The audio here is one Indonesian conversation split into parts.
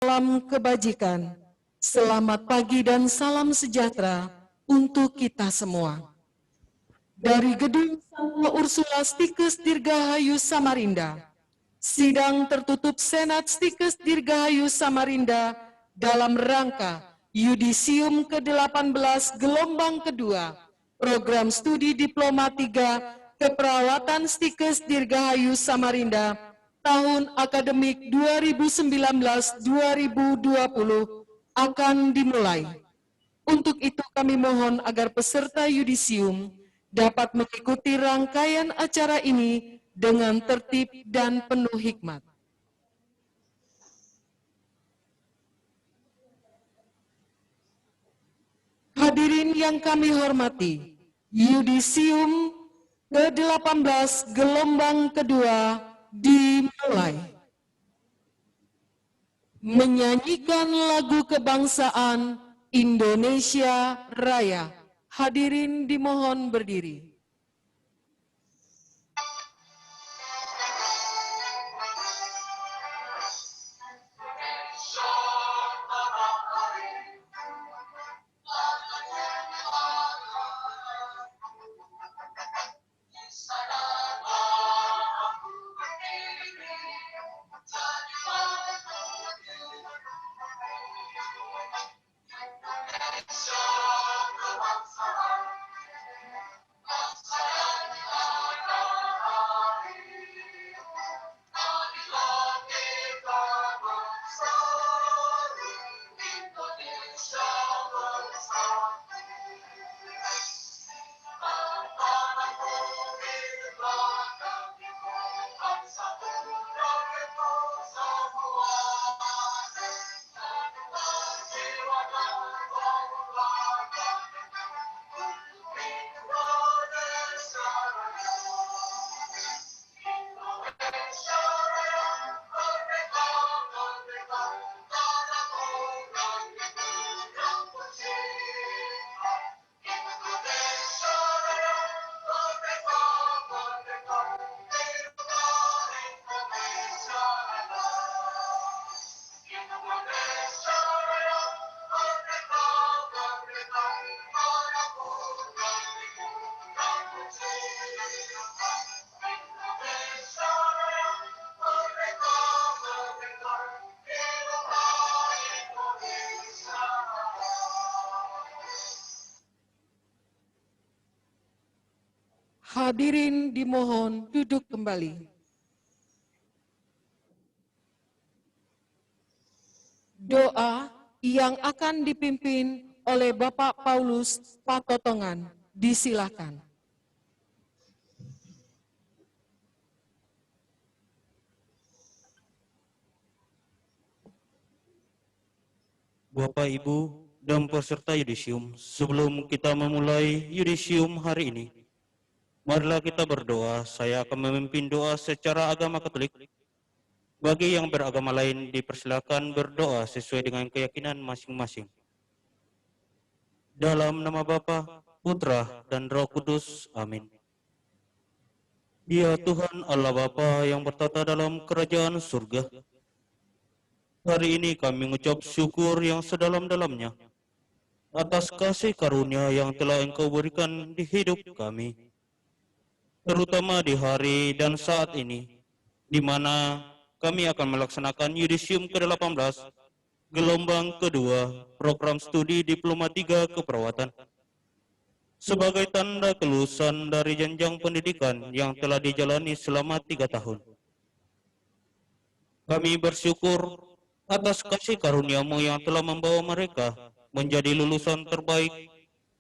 Salam kebajikan, selamat pagi dan salam sejahtera untuk kita semua. Dari Gedung Santa Ursula Stikes Dirgahayu Samarinda, sidang tertutup Senat Stikes Dirgahayu Samarinda dalam rangka Yudisium ke-18 gelombang kedua, program studi Diploma 3 Keperawatan Stikes Dirgahayu Samarinda tahun akademik 2019-2020 akan dimulai. Untuk itu kami mohon agar peserta yudisium dapat mengikuti rangkaian acara ini dengan tertib dan penuh hikmat. Hadirin yang kami hormati, yudisium ke-18 gelombang kedua dimulai. Menyanyikan lagu kebangsaan Indonesia Raya. Hadirin dimohon berdiri. Hadirin dimohon duduk kembali. Doa yang akan dipimpin oleh Bapak Paulus Patotongan, disilakan. Bapak, Ibu, dan peserta yudisium, sebelum kita memulai yudisium hari ini, marilah kita berdoa. Saya akan memimpin doa secara agama Katolik. Bagi yang beragama lain, dipersilakan berdoa sesuai dengan keyakinan masing-masing. Dalam nama Bapa, Putra, dan Roh Kudus. Amin. Ya Tuhan Allah Bapa yang bertata dalam kerajaan surga, hari ini kami mengucap syukur yang sedalam-dalamnya atas kasih karunia yang telah Engkau berikan di hidup kami, terutama di hari dan saat ini, di mana kami akan melaksanakan yudisium ke-18 gelombang kedua program studi Diploma 3 Keperawatan sebagai tanda kelulusan dari jenjang pendidikan yang telah dijalani selama 3 tahun. Kami bersyukur atas kasih karunia-Mu yang telah membawa mereka menjadi lulusan terbaik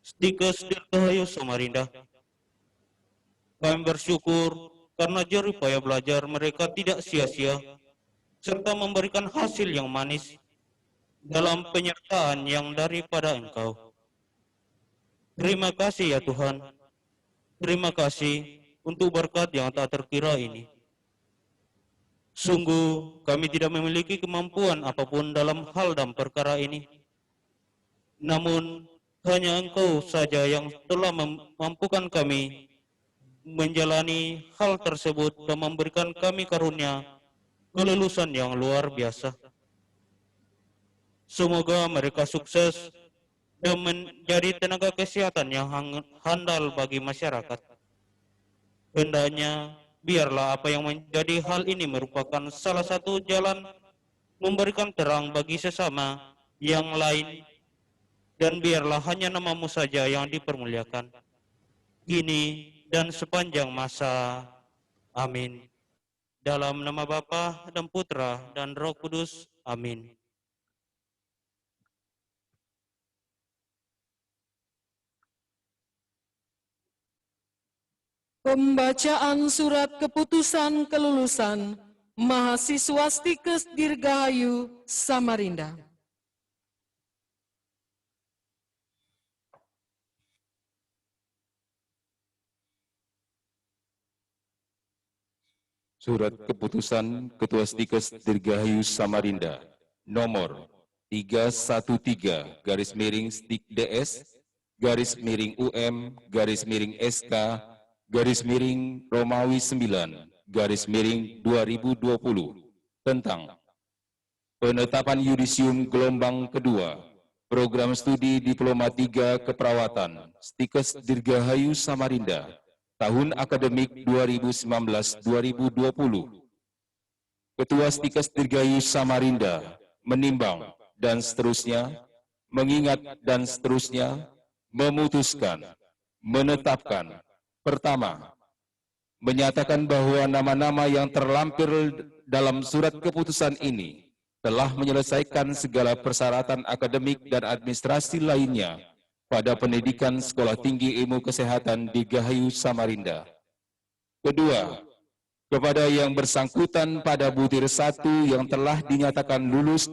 Stikes Dirgahayu Samarinda. Kami bersyukur karena jerih payah belajar mereka tidak sia-sia, serta memberikan hasil yang manis dalam penyertaan yang daripada Engkau. Terima kasih ya Tuhan. Terima kasih untuk berkat yang tak terkira ini. Sungguh kami tidak memiliki kemampuan apapun dalam hal dan perkara ini. Namun hanya Engkau saja yang telah memampukan kami menjalani hal tersebut dan memberikan kami karunia kelulusan yang luar biasa. Semoga mereka sukses dan menjadi tenaga kesehatan yang handal bagi masyarakat. Hendaknya biarlah apa yang menjadi hal ini merupakan salah satu jalan memberikan terang bagi sesama yang lain, dan biarlah hanya namamu saja yang dipermuliakan, kini dan sepanjang masa. Amin. Dalam nama Bapa dan Putra dan Roh Kudus. Amin. Pembacaan surat keputusan kelulusan mahasiswa Stikes Dirgahayu Samarinda. Surat Keputusan Ketua Stikes Dirgahayu Samarinda nomor 313-STIK-UM-SK-Romawi 9-2020 tentang penetapan yudisium gelombang kedua program studi Diploma 3 Keperawatan Stikes Dirgahayu Samarinda tahun akademik 2019-2020. Ketua Stikes Dirgahayu Samarinda menimbang dan seterusnya, mengingat dan seterusnya, memutuskan, menetapkan. Pertama, menyatakan bahwa nama-nama yang terlampir dalam surat keputusan ini telah menyelesaikan segala persyaratan akademik dan administrasi lainnya pada pendidikan Sekolah Tinggi Ilmu Kesehatan di Gahayu Samarinda. Kedua, kepada yang bersangkutan pada butir 1 yang telah dinyatakan lulus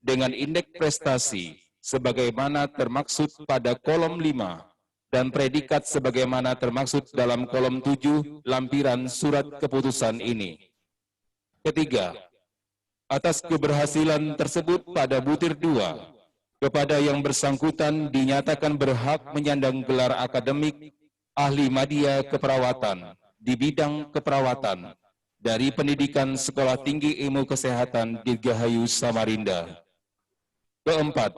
dengan indeks prestasi sebagaimana termaksud pada kolom 5 dan predikat sebagaimana termaksud dalam kolom 7 lampiran surat keputusan ini. Ketiga, atas keberhasilan tersebut pada butir 2, kepada yang bersangkutan dinyatakan berhak menyandang gelar akademik ahli madya keperawatan di bidang keperawatan dari pendidikan Sekolah Tinggi Ilmu Kesehatan Dirgahayu Samarinda. Keempat,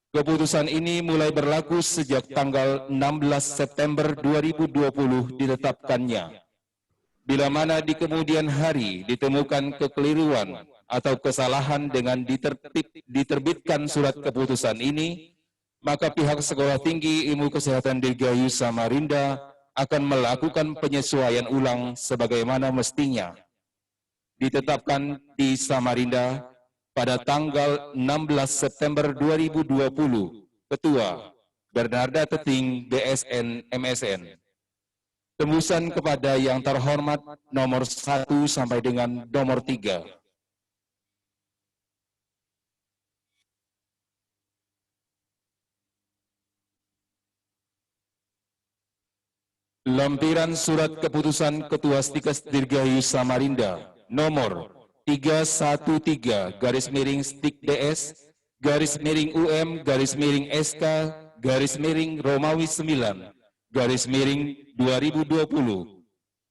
keputusan ini mulai berlaku sejak tanggal 16 September 2020 ditetapkannya. Bila mana di kemudian hari ditemukan kekeliruan atau kesalahan dengan diterbitkan surat keputusan ini, maka pihak Sekolah Tinggi Ilmu Kesehatan Dirgahayu Samarinda akan melakukan penyesuaian ulang sebagaimana mestinya. Ditetapkan di Samarinda pada tanggal 16 September 2020, Ketua Bernarda Teting, DSN, MSN. Tembusan kepada yang terhormat nomor 1 sampai dengan nomor 3. Lampiran Surat Keputusan Ketua Stikes Dirgahayu Samarinda nomor 313-STIK-UM-SK-Romawi 9-2020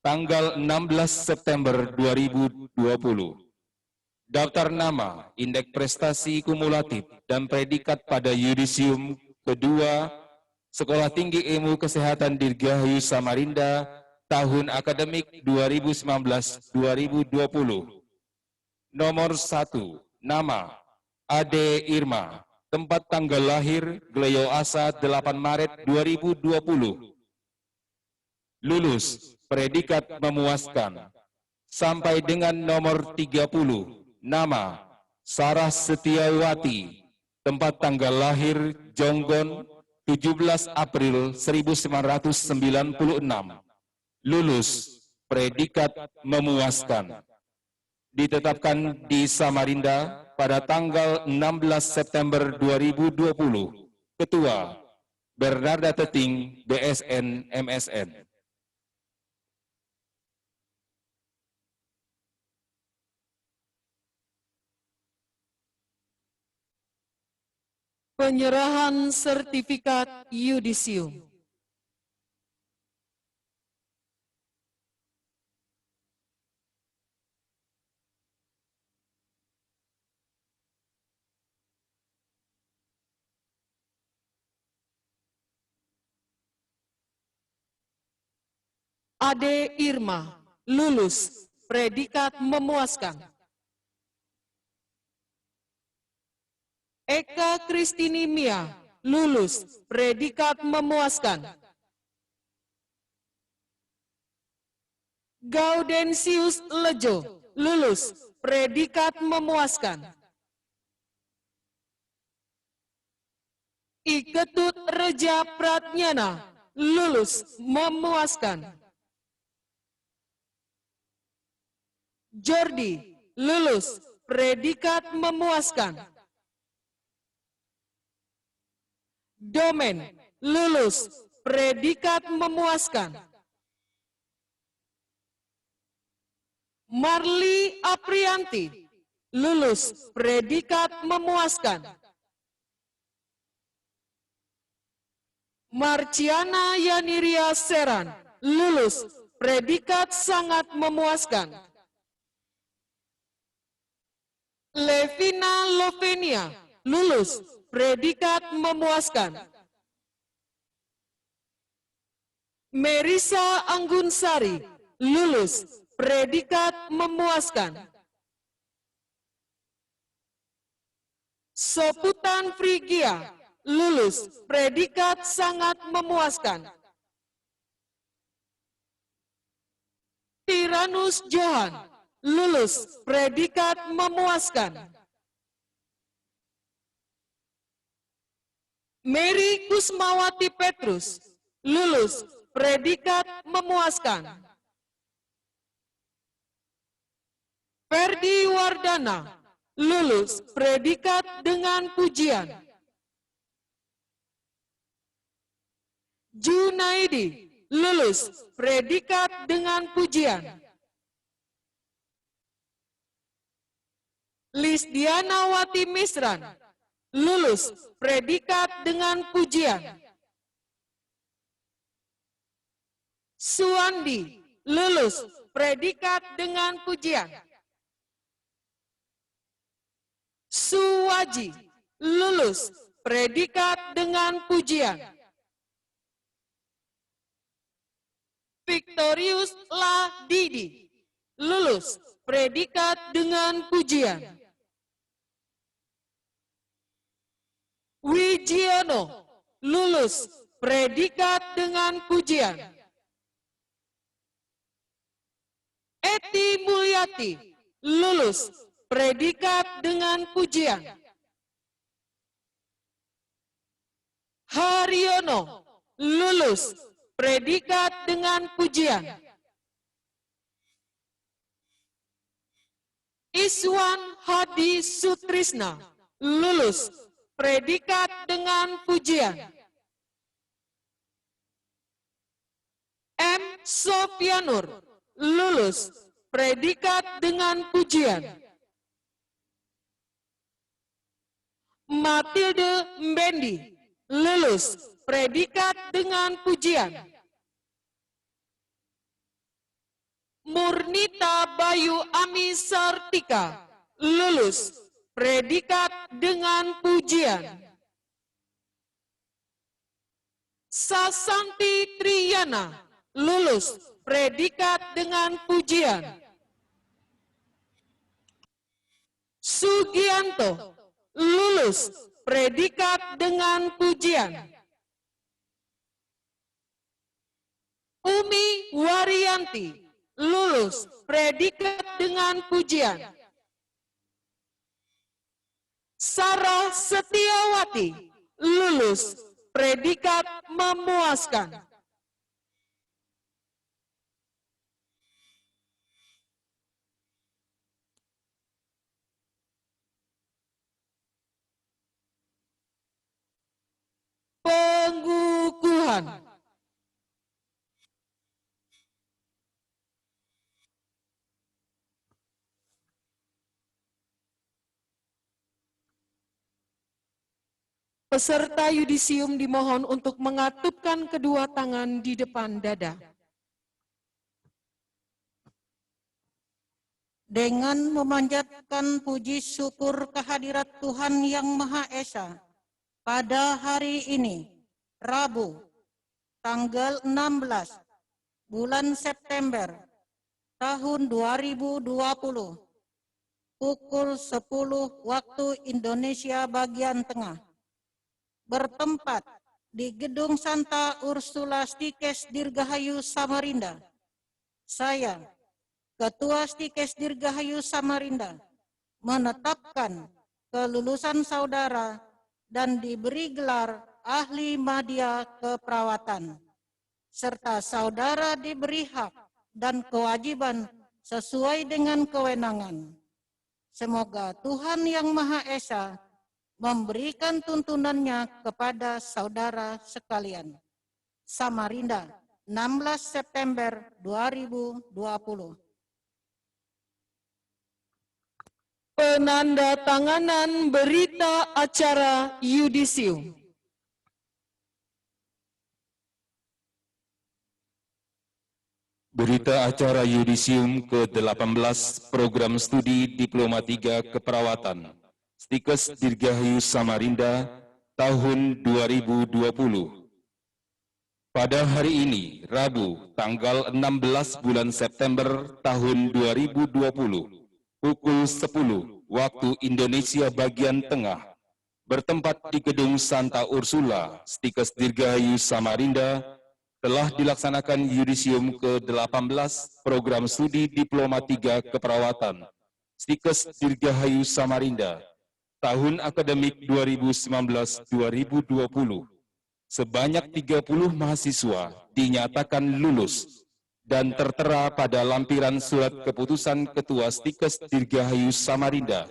tanggal 16 September 2020. Daftar nama, indeks prestasi kumulatif, dan predikat pada yudisium kedua Sekolah Tinggi Ilmu Kesehatan Dirgahayu Samarinda tahun akademik 2019-2020. Nomor 1, nama Ade Irma, tempat tanggal lahir Gleo Asa 8 Maret 2020. Lulus, predikat memuaskan. Sampai dengan nomor 30, nama Sarah Setiawati, tempat tanggal lahir Jonggon 17 April 1996. Lulus, predikat memuaskan. Ditetapkan di Samarinda pada tanggal 16 September 2020. Ketua Bernarda Teting, DSN, MSN. Penyerahan sertifikat yudisium. Ade Irma, lulus, predikat memuaskan. Eka Kristini Mia, lulus, predikat memuaskan. Gaudensius Lejo, lulus, predikat memuaskan. Iketut Reja Pratnyana, lulus, memuaskan. Jordi, lulus, predikat memuaskan. Domen, lulus, predikat memuaskan. Marli Aprianti, lulus, predikat memuaskan. Marciana Yaniria Seran, lulus, predikat sangat memuaskan. Levina Lovenia, lulus, predikat memuaskan. Merisa Anggunsari, lulus, predikat memuaskan. Soputan Frigia, lulus, predikat sangat memuaskan. Tyrannus Johan, lulus, predikat memuaskan. Mary Kusmawati Petrus, lulus, predikat memuaskan. Ferdi Wardana, lulus, predikat dengan pujian. Junaidi, lulus, predikat dengan pujian. Lisdiana Wati Misran, lulus, predikat dengan pujian. Suandi, lulus, predikat dengan pujian. Suwaji, lulus, predikat dengan pujian. Victorius La Didi, lulus, predikat dengan pujian. Wijiono, lulus, predikat dengan pujian. Eti Mulyati, lulus, predikat dengan pujian. Haryono, lulus, predikat dengan pujian. Iswan Hadi Sutrisna, lulus, predikat dengan pujian. M. Sofianur, lulus, predikat dengan pujian. Matilde Mbendi, lulus, predikat dengan pujian. Murnita Bayu Ami Sartika, lulus, predikat dengan pujian. Sasanti Triyana, lulus, predikat dengan pujian. Sugianto, lulus, predikat dengan pujian. Umi Warianti, lulus, predikat dengan pujian. Sarah Setiawati, lulus, predikat memuaskan. Pengukuhan. Peserta yudisium dimohon untuk mengatupkan kedua tangan di depan dada. Dengan memanjatkan puji syukur kehadirat Tuhan Yang Maha Esa, pada hari ini, Rabu, tanggal 16 bulan September tahun 2020 pukul 10 waktu Indonesia bagian tengah, bertempat di Gedung Santa Ursula Stikes Dirgahayu Samarinda. Saya, Ketua Stikes Dirgahayu Samarinda, menetapkan kelulusan saudara dan diberi gelar ahli madya keperawatan, serta saudara diberi hak dan kewajiban sesuai dengan kewenangan. Semoga Tuhan Yang Maha Esa memberikan tuntunannya kepada saudara sekalian. Samarinda, 16 September 2020. Penandatanganan berita acara yudisium. Berita acara yudisium ke-18 Program Studi Diploma 3 Keperawatan Stikes Dirgahayu Samarinda tahun 2020. Pada hari ini, Rabu, tanggal 16 bulan September tahun 2020, pukul 10 waktu Indonesia bagian tengah, bertempat di Gedung Santa Ursula, Stikes Dirgahayu Samarinda, telah dilaksanakan yudisium ke-18 Program Studi Diploma 3 Keperawatan Stikes Dirgahayu Samarinda tahun akademik 2019-2020. Sebanyak 30 mahasiswa dinyatakan lulus dan tertera pada lampiran surat keputusan Ketua Stikes Dirgahayu Samarinda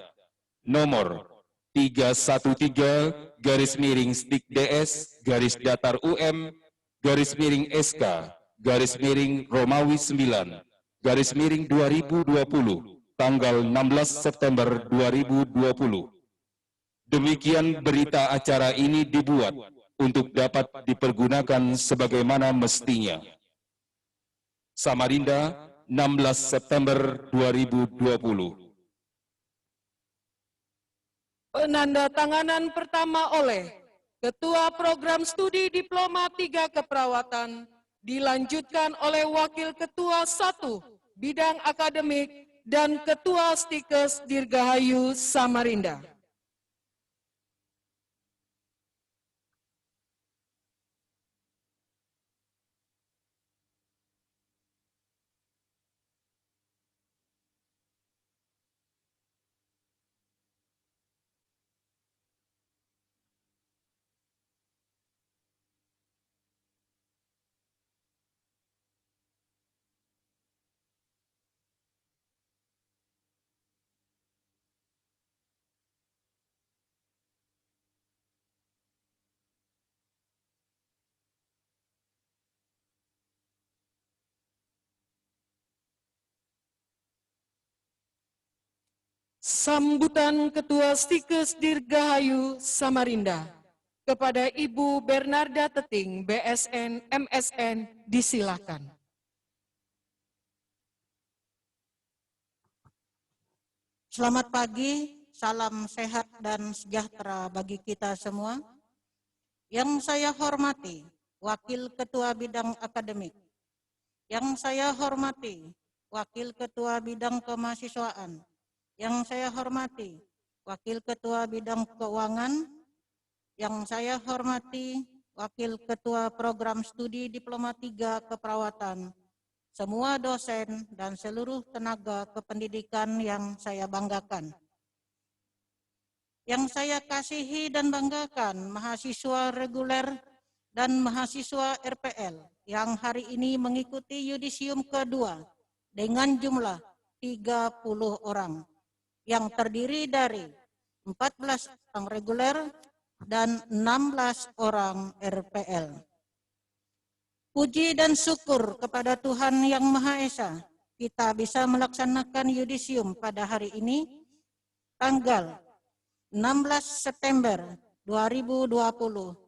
nomor 313-Stik-DS-UM _SK_Romawi 9 _2020 tanggal 16 September 2020. Demikian berita acara ini dibuat untuk dapat dipergunakan sebagaimana mestinya. Samarinda, 16 September 2020. Penandatanganan pertama oleh Ketua Program Studi Diploma 3 Keperawatan dilanjutkan oleh Wakil Ketua 1 Bidang Akademik dan Ketua Stikes Dirgahayu Samarinda. Sambutan Ketua Stikes Dirgahayu Samarinda kepada Ibu Bernarda Teting, BSN, MSN, disilakan. Selamat pagi, salam sehat dan sejahtera bagi kita semua. Yang saya hormati, Wakil Ketua Bidang Akademik. Yang saya hormati, Wakil Ketua Bidang Kemahasiswaan. Yang saya hormati, Wakil Ketua Bidang Keuangan. Yang saya hormati, Wakil Ketua Program Studi Diploma 3 Keperawatan, semua dosen dan seluruh tenaga kependidikan yang saya banggakan. Yang saya kasihi dan banggakan, mahasiswa reguler dan mahasiswa RPL yang hari ini mengikuti yudisium kedua dengan jumlah 30 orang. Yang terdiri dari 14 orang reguler dan 16 orang RPL. Puji dan syukur kepada Tuhan Yang Maha Esa, kita bisa melaksanakan yudisium pada hari ini, tanggal 16 September 2020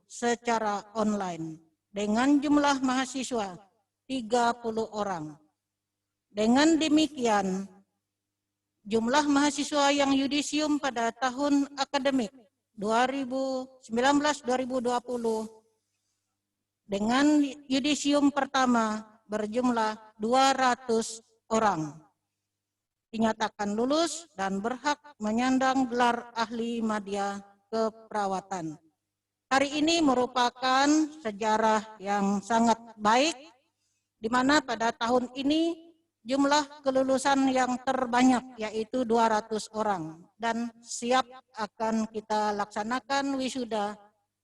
secara online dengan jumlah mahasiswa 30 orang. Dengan demikian, jumlah mahasiswa yang yudisium pada tahun akademik 2019-2020 dengan yudisium pertama berjumlah 200 orang dinyatakan lulus dan berhak menyandang gelar ahli madya keperawatan. Hari ini merupakan sejarah yang sangat baik, di mana pada tahun ini jumlah kelulusan yang terbanyak yaitu 200 orang dan siap akan kita laksanakan wisuda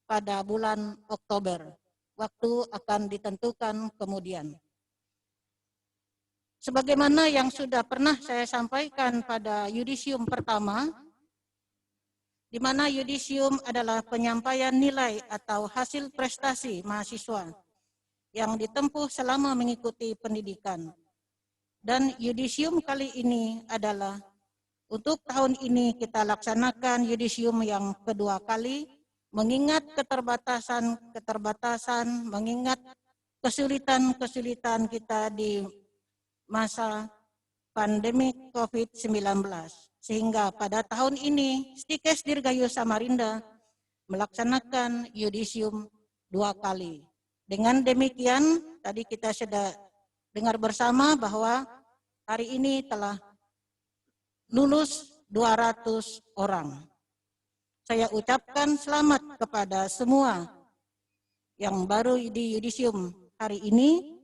pada bulan Oktober. Waktu akan ditentukan kemudian. Sebagaimana yang sudah pernah saya sampaikan pada yudisium pertama, di mana yudisium adalah penyampaian nilai atau hasil prestasi mahasiswa yang ditempuh selama mengikuti pendidikan. Dan yudisium kali ini adalah untuk tahun ini kita laksanakan yudisium yang kedua kali, mengingat keterbatasan, mengingat kesulitan-kesulitan kita di masa pandemi COVID-19. Sehingga pada tahun ini Stikes Dirgahayu Samarinda melaksanakan yudisium 2 kali. Dengan demikian, tadi kita sudah dengar bersama bahwa hari ini telah lulus 200 orang. Saya ucapkan selamat kepada semua yang baru di yudisium hari ini,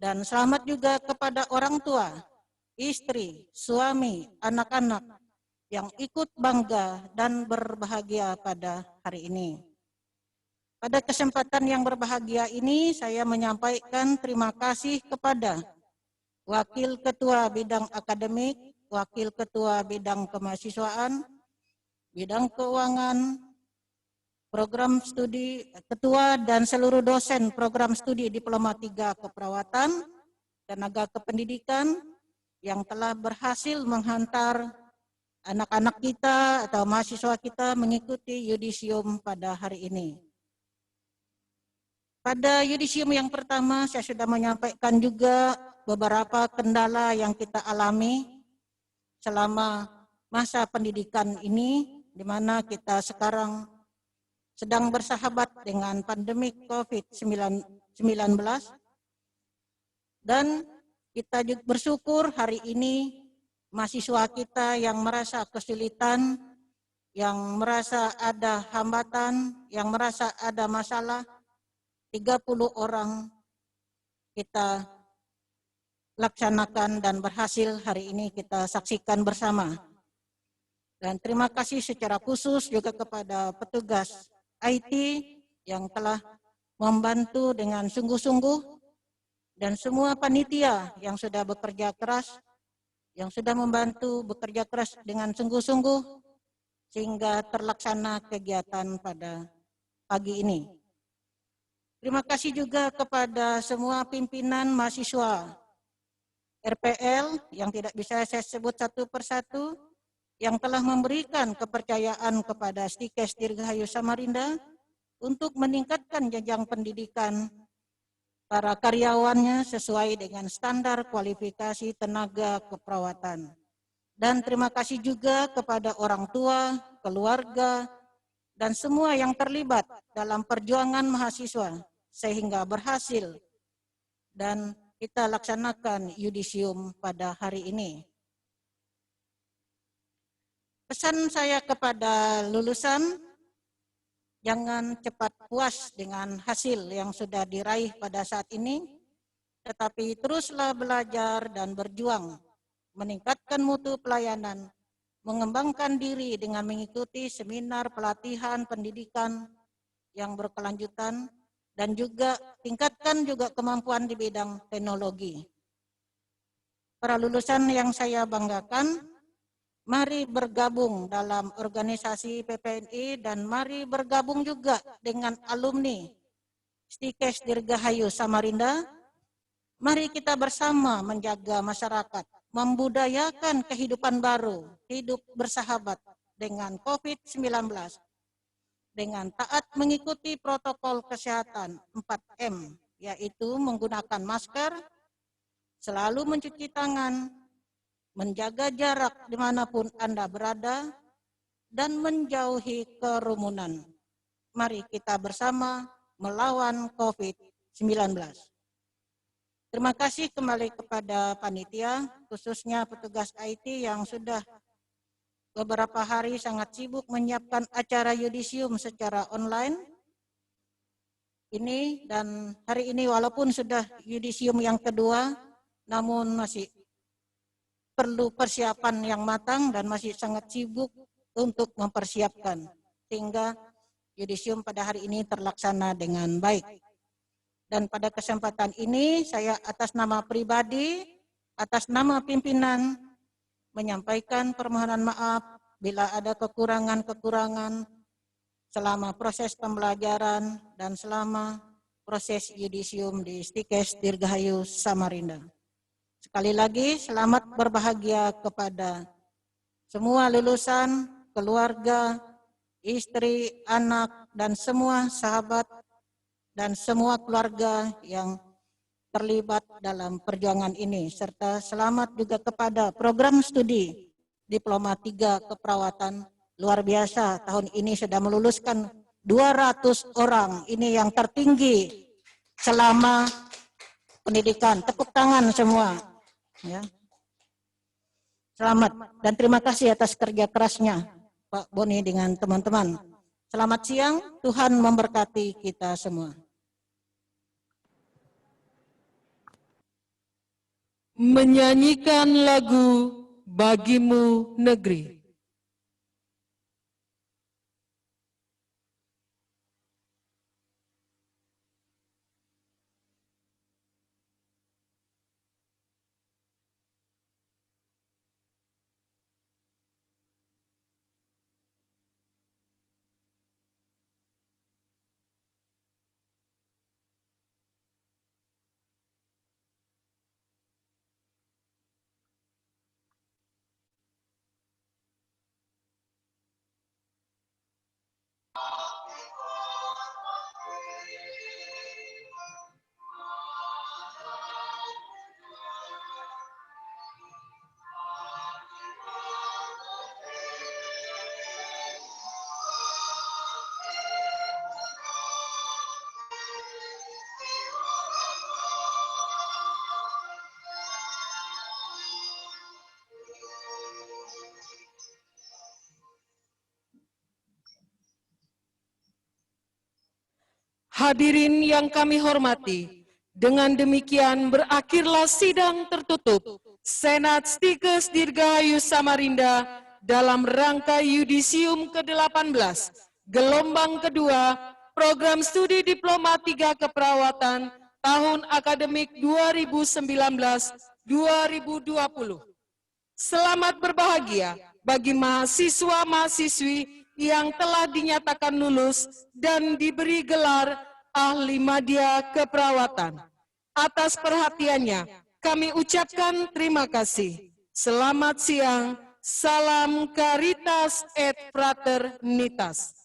dan selamat juga kepada orang tua, istri, suami, anak-anak yang ikut bangga dan berbahagia pada hari ini. Pada kesempatan yang berbahagia ini, saya menyampaikan terima kasih kepada Wakil Ketua Bidang Akademik, Wakil Ketua Bidang Kemahasiswaan, Bidang Keuangan, Program Studi, Ketua dan seluruh dosen Program Studi Diploma 3 Keperawatan, Tenaga Kependidikan yang telah berhasil menghantar anak-anak kita atau mahasiswa kita mengikuti yudisium pada hari ini. Pada yudisium yang pertama saya sudah menyampaikan juga beberapa kendala yang kita alami selama masa pendidikan ini, di mana kita sekarang sedang bersahabat dengan pandemi COVID-19, dan kita juga bersyukur hari ini mahasiswa kita yang merasa kesulitan, yang merasa ada hambatan, yang merasa ada masalah, 30 orang kita laksanakan dan berhasil hari ini kita saksikan bersama. Dan terima kasih secara khusus juga kepada petugas IT yang telah membantu dengan sungguh-sungguh, dan semua panitia yang sudah bekerja keras, yang sudah membantu bekerja keras dengan sungguh-sungguh sehingga terlaksana kegiatan pada pagi ini. Terima kasih juga kepada semua pimpinan mahasiswa RPL yang tidak bisa saya sebut satu persatu, yang telah memberikan kepercayaan kepada Stikes Dirgahayu Samarinda untuk meningkatkan jenjang pendidikan para karyawannya sesuai dengan standar kualifikasi tenaga keperawatan. Dan terima kasih juga kepada orang tua, keluarga, dan semua yang terlibat dalam perjuangan mahasiswa sehingga berhasil dan kita laksanakan yudisium pada hari ini. Pesan saya kepada lulusan, jangan cepat puas dengan hasil yang sudah diraih pada saat ini, tetapi teruslah belajar dan berjuang, meningkatkan mutu pelayanan, mengembangkan diri dengan mengikuti seminar pelatihan pendidikan yang berkelanjutan, dan juga tingkatkan juga kemampuan di bidang teknologi. Para lulusan yang saya banggakan, mari bergabung dalam organisasi PPNI dan mari bergabung juga dengan alumni Stikes Dirgahayu Samarinda. Mari kita bersama menjaga masyarakat, membudayakan kehidupan baru, hidup bersahabat dengan COVID-19, dengan taat mengikuti protokol kesehatan 4M, yaitu menggunakan masker, selalu mencuci tangan, menjaga jarak dimanapun Anda berada, dan menjauhi kerumunan. Mari kita bersama melawan COVID-19. Terima kasih kembali kepada panitia, khususnya petugas IT yang sudah beberapa hari sangat sibuk menyiapkan acara yudisium secara online ini, dan hari ini walaupun sudah yudisium yang kedua, namun masih perlu persiapan yang matang dan masih sangat sibuk untuk mempersiapkan sehingga yudisium pada hari ini terlaksana dengan baik. Dan pada kesempatan ini saya atas nama pribadi, atas nama pimpinan menyampaikan permohonan maaf bila ada kekurangan-kekurangan selama proses pembelajaran dan selama proses yudisium di Stikes Dirgahayu Samarinda. Sekali lagi selamat berbahagia kepada semua lulusan, keluarga, istri, anak, dan semua sahabat dan semua keluarga yang terlibat dalam perjuangan ini, serta selamat juga kepada program studi Diploma 3 Keperawatan. Luar biasa, tahun ini sudah meluluskan 200 orang, ini yang tertinggi selama pendidikan. Tepuk tangan semua. Ya. Selamat dan terima kasih atas kerja kerasnya Pak Boni dengan teman-teman. Selamat siang, Tuhan memberkati kita semua. Menyanyikan lagu Bagimu Negeri. Hadirin yang kami hormati, dengan demikian berakhirlah sidang tertutup Senat Stikes Dirgahayu Samarinda dalam rangka yudisium ke-18, gelombang kedua, program studi Diploma 3 Keperawatan tahun akademik 2019-2020. Selamat berbahagia bagi mahasiswa-mahasiswi yang telah dinyatakan lulus dan diberi gelar ahli madya keperawatan. Atas perhatiannya, kami ucapkan terima kasih. Selamat siang, salam Caritas et Fraternitas.